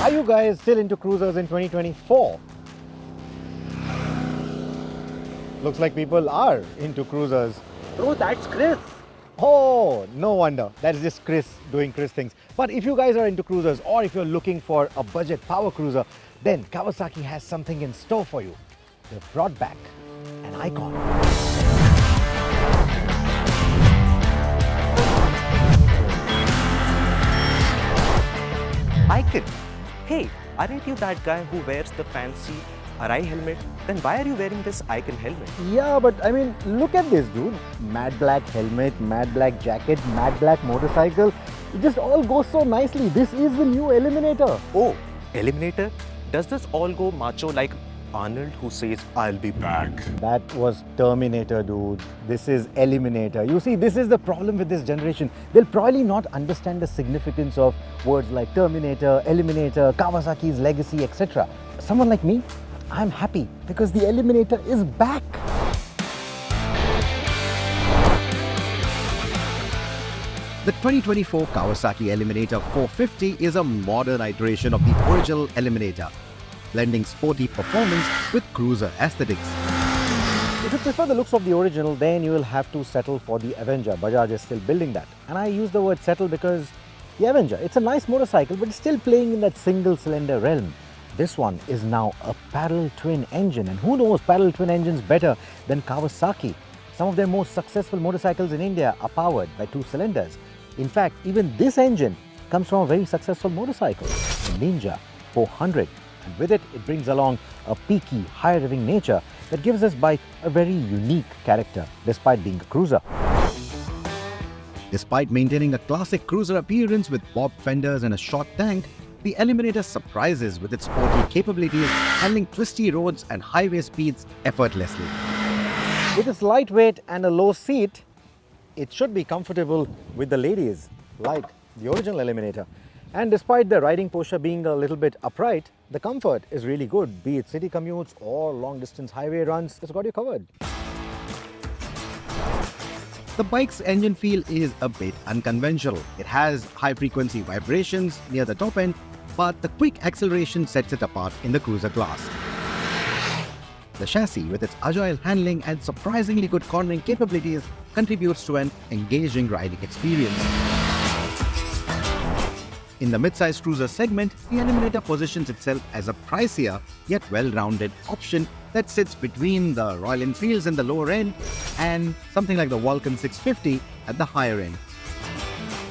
Are you guys still into cruisers in 2024? Looks like people are into cruisers. Bro, that's Chris. Oh, no wonder. That's just Chris doing Chris things. But if you guys are into cruisers or if you're looking for a budget power cruiser, then Kawasaki has something in store for you. They've brought back an icon. Icon. Hey, aren't you that guy who wears the fancy Arai helmet? Then why are you wearing this Icon helmet? Yeah, but I mean, look at this, dude. Matte black helmet, matte black jacket, matte black motorcycle. It just all goes so nicely. This is the new Eliminator. Oh, Eliminator? Does this all go macho like Arnold who says, I'll be back? That was Terminator, dude. This is Eliminator. You see, this is the problem with this generation. They'll probably not understand the significance of words like Terminator, Eliminator, Kawasaki's legacy, etc. Someone like me, I'm happy because the Eliminator is back. The 2024 Kawasaki Eliminator 450 is a modern iteration of the original Eliminator, blending sporty performance with cruiser aesthetics. If you prefer the looks of the original, then you will have to settle for the Avenger. Bajaj is still building that. And I use the word settle because the Avenger, it's a nice motorcycle, but it's still playing in that single cylinder realm. This one is now a parallel twin engine, and who knows parallel twin engines better than Kawasaki? Some of their most successful motorcycles in India are powered by 2 cylinders. In fact, even this engine comes from a very successful motorcycle, the Ninja 400. And with it, it brings along a peaky, high-revving nature that gives this bike a very unique character, despite being a cruiser. Despite maintaining a classic cruiser appearance with bobbed fenders and a short tank, the Eliminator surprises with its sporty capabilities, handling twisty roads and highway speeds effortlessly. With its lightweight and a low seat, it should be comfortable with the ladies, like the original Eliminator. And despite the riding posture being a little bit upright, the comfort is really good, be it city commutes or long-distance highway runs, it's got you covered. The bike's engine feel is a bit unconventional. It has high-frequency vibrations near the top end, but the quick acceleration sets it apart in the cruiser class. The chassis, with its agile handling and surprisingly good cornering capabilities, contributes to an engaging riding experience. In the mid-size cruiser segment, the Eliminator positions itself as a pricier yet well-rounded option that sits between the Royal Enfields in the lower end and something like the Vulcan 650 at the higher end.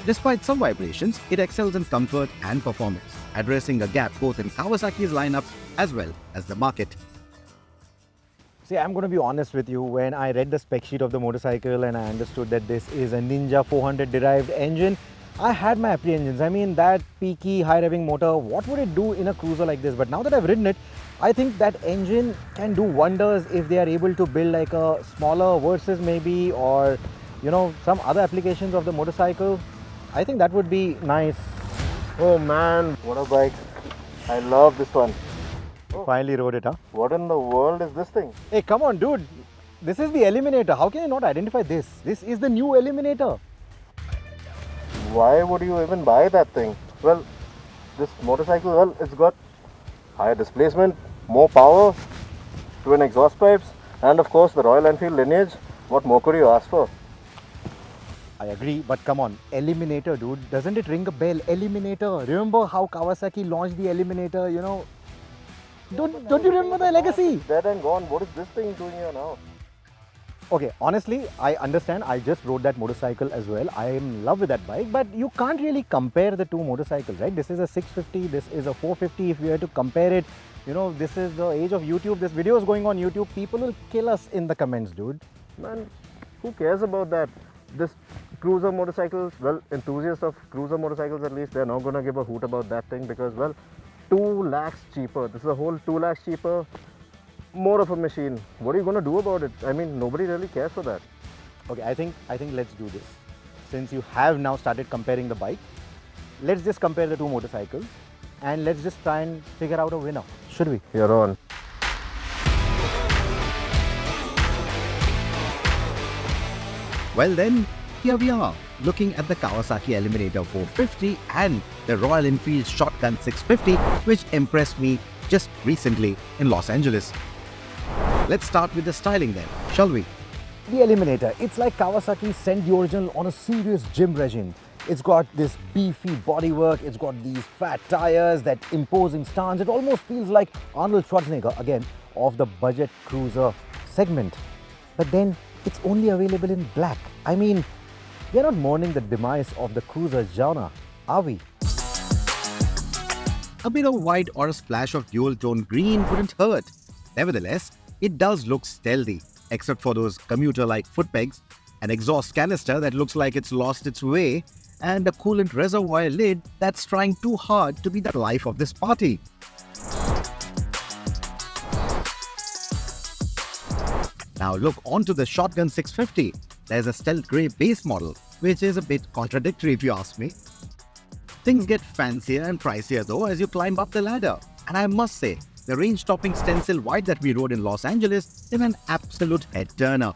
Despite some vibrations, it excels in comfort and performance, addressing a gap both in Kawasaki's lineup as well as the market. See, I'm going to be honest with you. When I read the spec sheet of the motorcycle and I understood that this is a Ninja 400 derived engine, I had my apprehensions. I mean, that peaky, high-revving motor, what would it do in a cruiser like this? But now that I've ridden it, I think that engine can do wonders if they are able to build like a smaller Versys maybe, or, you know, some other applications of the motorcycle. I think that would be nice. Oh man, what a bike. I love this one. Oh. Finally rode it, huh? What in the world is this thing? Hey, come on, dude. This is the Eliminator. How can you not identify this? This is the new Eliminator. Why would you even buy that thing? Well, this motorcycle, well, it's got higher displacement, more power, twin exhaust pipes, and of course the Royal Enfield lineage. What more could you ask for? I agree, but come on, Eliminator, dude. Doesn't it ring a bell? Eliminator. Remember how Kawasaki launched the Eliminator, you know? Don't you remember the legacy? Dead and gone. What is this thing doing here now? Okay, honestly, I understand. I just rode that motorcycle as well. I am in love with that bike, but you can't really compare the two motorcycles, right? This is a 650, this is a 450. If we were to compare it, you know, this is the age of YouTube. This video is going on YouTube. People will kill us in the comments, dude. Man, who cares about that? This cruiser motorcycles, well, enthusiasts of cruiser motorcycles at least, they're not going to give a hoot about that thing because, well, 2 lakhs cheaper. This is a whole 2 lakhs cheaper. More of a machine. What are you going to do about it? I mean, nobody really cares for that. Okay, I think let's do this. Since you have now started comparing the bike, let's just compare the two motorcycles and let's just try and figure out a winner. Should we? You're on. Well then, here we are, looking at the Kawasaki Eliminator 450 and the Royal Enfield Shotgun 650, which impressed me just recently in Los Angeles. Let's start with the styling then, shall we? The Eliminator, it's like Kawasaki sent the original on a serious gym regime. It's got this beefy bodywork, it's got these fat tires, that imposing stance. It almost feels like Arnold Schwarzenegger, again, of the budget cruiser segment. But then it's only available in black. I mean, we're not mourning the demise of the cruiser genre, are we? A bit of white or a splash of dual-tone green wouldn't hurt. Nevertheless, it does look stealthy, except for those commuter-like foot pegs, an exhaust canister that looks like it's lost its way, and a coolant reservoir lid that's trying too hard to be the life of this party. Now look onto the Shotgun 650. There's a stealth grey base model, which is a bit contradictory if you ask me. Things get fancier and pricier though as you climb up the ladder. And I must say, the range-topping stencil white that we rode in Los Angeles is an absolute head-turner.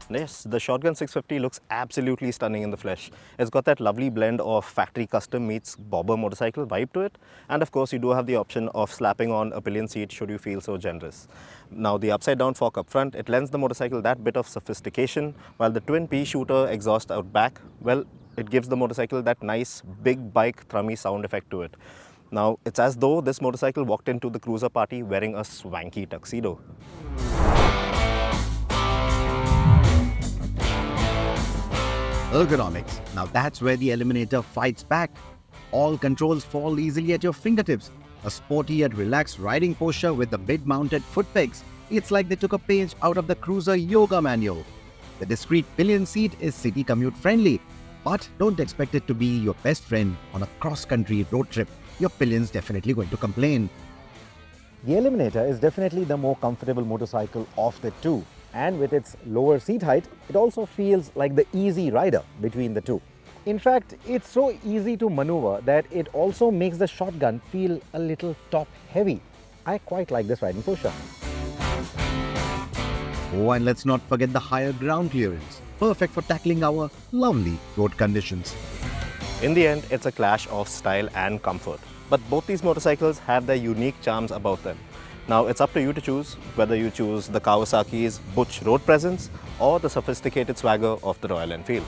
Yes, the Shotgun 650 looks absolutely stunning in the flesh. It's got that lovely blend of factory custom meets bobber motorcycle vibe to it. And of course, you do have the option of slapping on a pillion seat should you feel so generous. Now, the upside down fork up front, it lends the motorcycle that bit of sophistication, while the twin pea shooter exhaust out back, well, it gives the motorcycle that nice big bike thrummy sound effect to it. Now, it's as though this motorcycle walked into the cruiser party wearing a swanky tuxedo. Ergonomics. Now that's where the Eliminator fights back. All controls fall easily at your fingertips. A sporty yet relaxed riding posture with the mid-mounted foot pegs. It's like they took a page out of the cruiser yoga manual. The discreet pillion seat is city commute friendly, but don't expect it to be your best friend on a cross-country road trip. Your pillion's definitely going to complain. The Eliminator is definitely the more comfortable motorcycle of the two. And with its lower seat height, it also feels like the easy rider between the two. In fact, it's so easy to maneuver that it also makes the Shotgun feel a little top heavy. I quite like this riding posture. Oh, and let's not forget the higher ground clearance, perfect for tackling our lovely road conditions. In the end, it's a clash of style and comfort. But both these motorcycles have their unique charms about them. Now, it's up to you to choose whether you choose the Kawasaki's butch road presence or the sophisticated swagger of the Royal Enfield.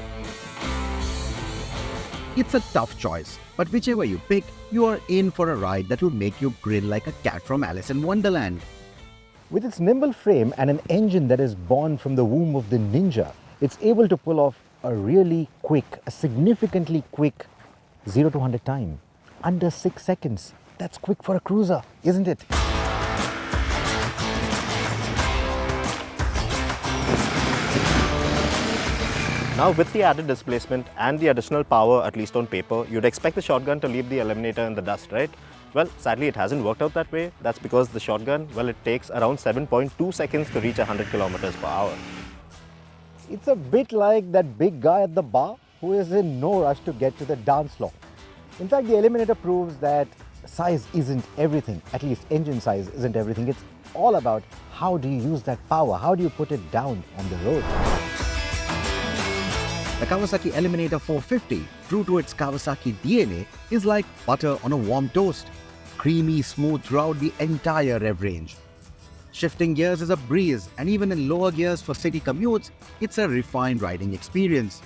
It's a tough choice, but whichever you pick, you are in for a ride that will make you grin like a cat from Alice in Wonderland. With its nimble frame and an engine that is born from the womb of the Ninja, it's able to pull off a really quick, a significantly quick 0 to 100 time. Under 6 seconds. That's quick for a cruiser, isn't it? Now, with the added displacement and the additional power, at least on paper, you'd expect the Shotgun to leave the Eliminator in the dust, right? Well, sadly, it hasn't worked out that way. That's because the Shotgun, well, it takes around 7.2 seconds to reach 100 kilometers per hour. It's a bit like that big guy at the bar who is in no rush to get to the dance floor. In fact, the Eliminator proves that size isn't everything, at least engine size isn't everything. It's all about how do you use that power, how do you put it down on the road. The Kawasaki Eliminator 450, true to its Kawasaki DNA, is like butter on a warm toast, creamy smooth throughout the entire rev range. Shifting gears is a breeze, and even in lower gears for city commutes, it's a refined riding experience.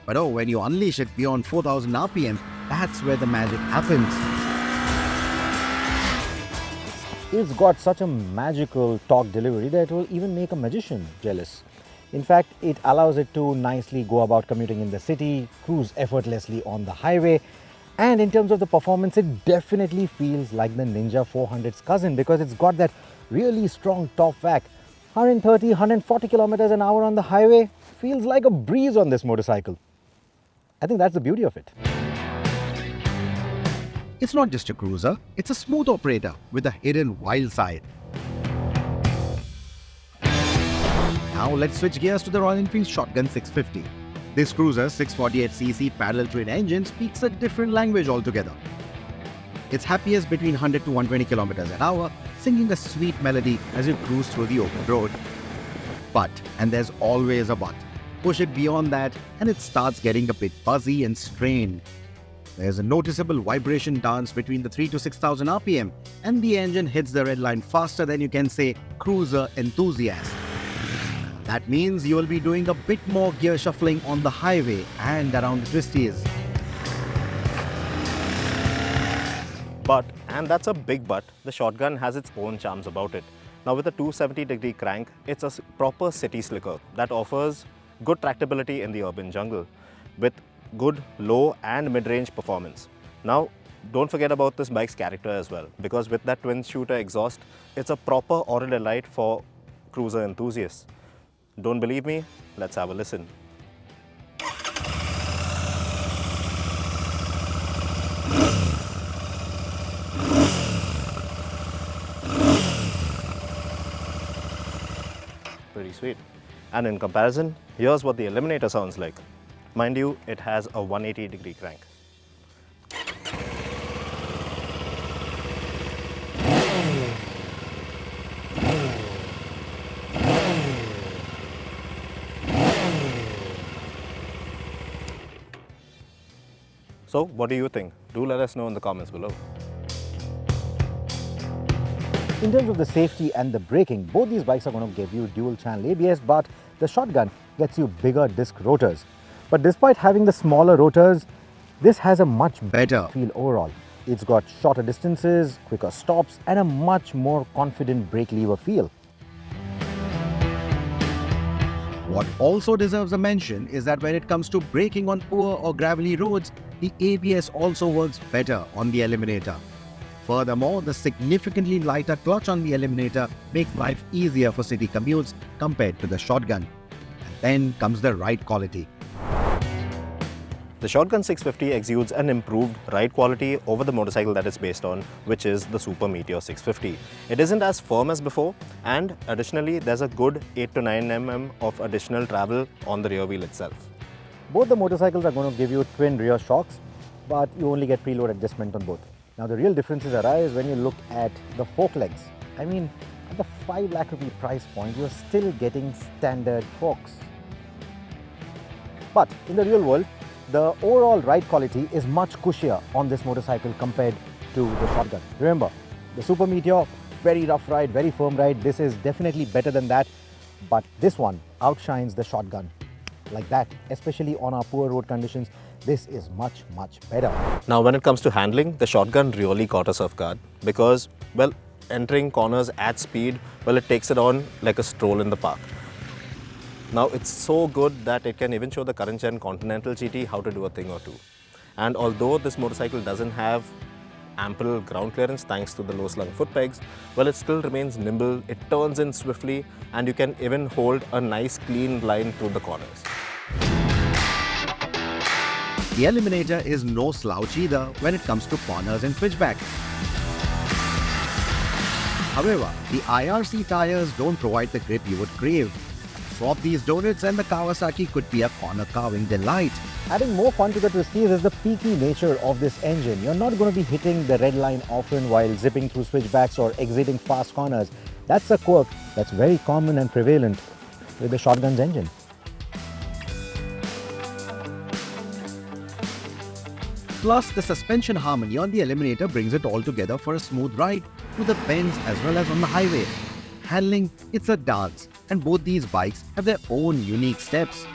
But oh, when you unleash it beyond 4000 RPM, that's where the magic happens. It's got such a magical torque delivery that it will even make a magician jealous. In fact, it allows it to nicely go about commuting in the city, cruise effortlessly on the highway, and in terms of the performance, it definitely feels like the Ninja 400's cousin because it's got that really strong top vac. 130, 140 kilometers an hour on the highway feels like a breeze on this motorcycle. I think that's the beauty of it. It's not just a cruiser, it's a smooth operator with a hidden wild side. Now let's switch gears to the Royal Enfield Shotgun 650. This cruiser's 648cc parallel twin engine speaks a different language altogether. It's happiest between 100 to 120 kilometers an hour, singing a sweet melody as you cruise through the open road. But, and there's always a but, Push it beyond that and it starts getting a bit buzzy and strained. There's a noticeable vibration dance between the 3 to 6000 RPM and the engine hits the red line faster than you can say cruiser enthusiast. That means you will be doing a bit more gear shuffling on the highway and around the twisties. But, and that's a big but, the shotgun has its own charms about it. Now with a 270-degree crank, it's a proper city slicker that offers good tractability in the urban jungle with good low and mid-range performance. Now, don't forget about this bike's character as well, because with that twin-shooter exhaust, it's a proper aural delight for cruiser enthusiasts. Don't believe me? Let's have a listen. Pretty sweet. And in comparison, here's what the Eliminator sounds like. Mind you, it has a 180-degree crank. So, what do you think? Do let us know in the comments below. In terms of the safety and the braking, both these bikes are going to give you dual channel ABS, but the shotgun gets you bigger disc rotors. But despite having the smaller rotors, this has a much better feel overall. It's got shorter distances, quicker stops, and a much more confident brake lever feel. What also deserves a mention is that when it comes to braking on poor or gravelly roads, the ABS also works better on the Eliminator. Furthermore, the significantly lighter clutch on the Eliminator makes life easier for city commutes compared to the shotgun. And then comes the ride quality. The Shotgun 650 exudes an improved ride quality over the motorcycle that it's based on, which is the Super Meteor 650. It isn't as firm as before, and additionally, there's a good 8 to 9 mm of additional travel on the rear wheel itself. Both the motorcycles are going to give you twin rear shocks, but you only get preload adjustment on both. Now the real differences arise when you look at the fork legs. I mean, at the 5 lakh rupee price point, you're still getting standard forks. But in the real world, the overall ride quality is much cushier on this motorcycle compared to the shotgun. Remember, the Super Meteor, very rough ride, very firm ride. This is definitely better than that, but this one outshines the shotgun like that, especially on our poor road conditions. This is much, much better. Now, when it comes to handling, the shotgun really caught us off guard because, well, entering corners at speed, well, it takes it on like a stroll in the park. Now, it's so good that it can even show the current gen Continental GT how to do a thing or two. And although this motorcycle doesn't have ample ground clearance thanks to the low slung foot pegs, well, it still remains nimble, it turns in swiftly, and you can even hold a nice clean line through the corners. The Eliminator is no slouch either when it comes to corners and switchback. However, the IRC tires don't provide the grip you would crave. Swap these donuts and the Kawasaki could be a corner carving delight. Adding more fun to the twisties is the peaky nature of this engine. You're not going to be hitting the red line often while zipping through switchbacks or exiting fast corners. That's a quirk that's very common and prevalent with the shotgun's engine. Plus, the suspension harmony on the Eliminator brings it all together for a smooth ride through the bends as well as on the highway. Handling, it's a dance, and both these bikes have their own unique steps.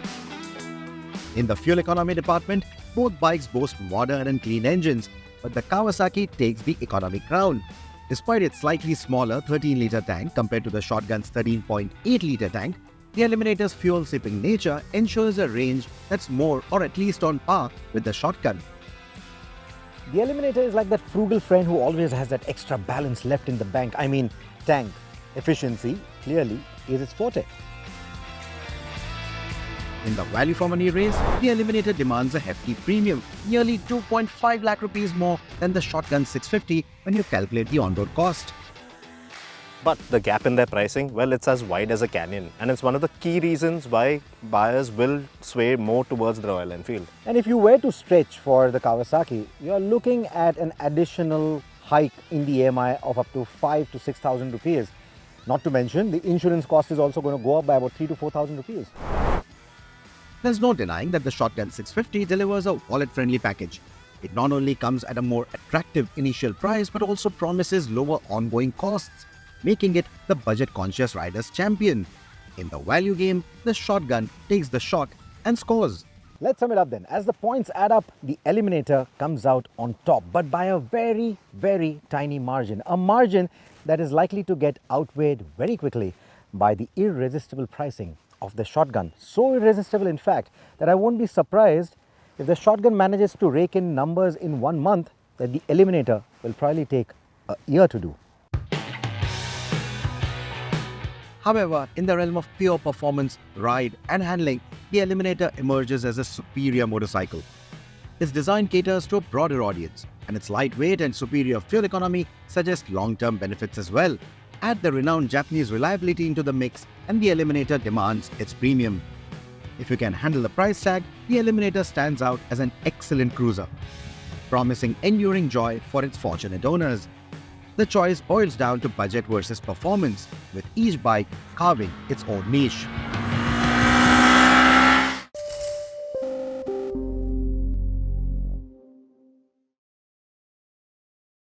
In the fuel economy department, both bikes boast modern and clean engines, but the Kawasaki takes the economy crown. Despite its slightly smaller 13-litre tank compared to the shotgun's 13.8-litre tank, the Eliminator's fuel-sipping nature ensures a range that's more or at least on par with the shotgun. The Eliminator is like that frugal friend who always has that extra balance left in the bank. I mean, tank efficiency clearly is its forte. In the value for money race, the Eliminator demands a hefty premium, nearly 2.5 lakh rupees more than the Shotgun 650 when you calculate the on-road cost. But the gap in their pricing, well, it's as wide as a canyon, and it's one of the key reasons why buyers will sway more towards the Royal Enfield. And if you were to stretch for the Kawasaki, you're looking at an additional hike in the EMI of up to 5,000 to 6,000 rupees. Not to mention, the insurance cost is also going to go up by about 3,000 to 4,000 rupees. There's no denying that the Shotgun 650 delivers a wallet-friendly package. It not only comes at a more attractive initial price but also promises lower ongoing costs, making it the budget-conscious rider's champion. In the value game, the Shotgun takes the shot and scores. Let's sum it up then. As the points add up, the Eliminator comes out on top, but by a very, very tiny margin. A margin that is likely to get outweighed very quickly by the irresistible pricing of the Shotgun. So irresistible, in fact, that I won't be surprised if the Shotgun manages to rake in numbers in 1 month that the Eliminator will probably take a year to do. However, in the realm of pure performance, ride and handling, the Eliminator emerges as a superior motorcycle. Its design caters to a broader audience, and its lightweight and superior fuel economy suggest long-term benefits as well. Add the renowned Japanese reliability into the mix, and the Eliminator demands its premium. If you can handle the price tag, the Eliminator stands out as an excellent cruiser, promising enduring joy for its fortunate owners. The choice boils down to budget versus performance, with each bike carving its own niche.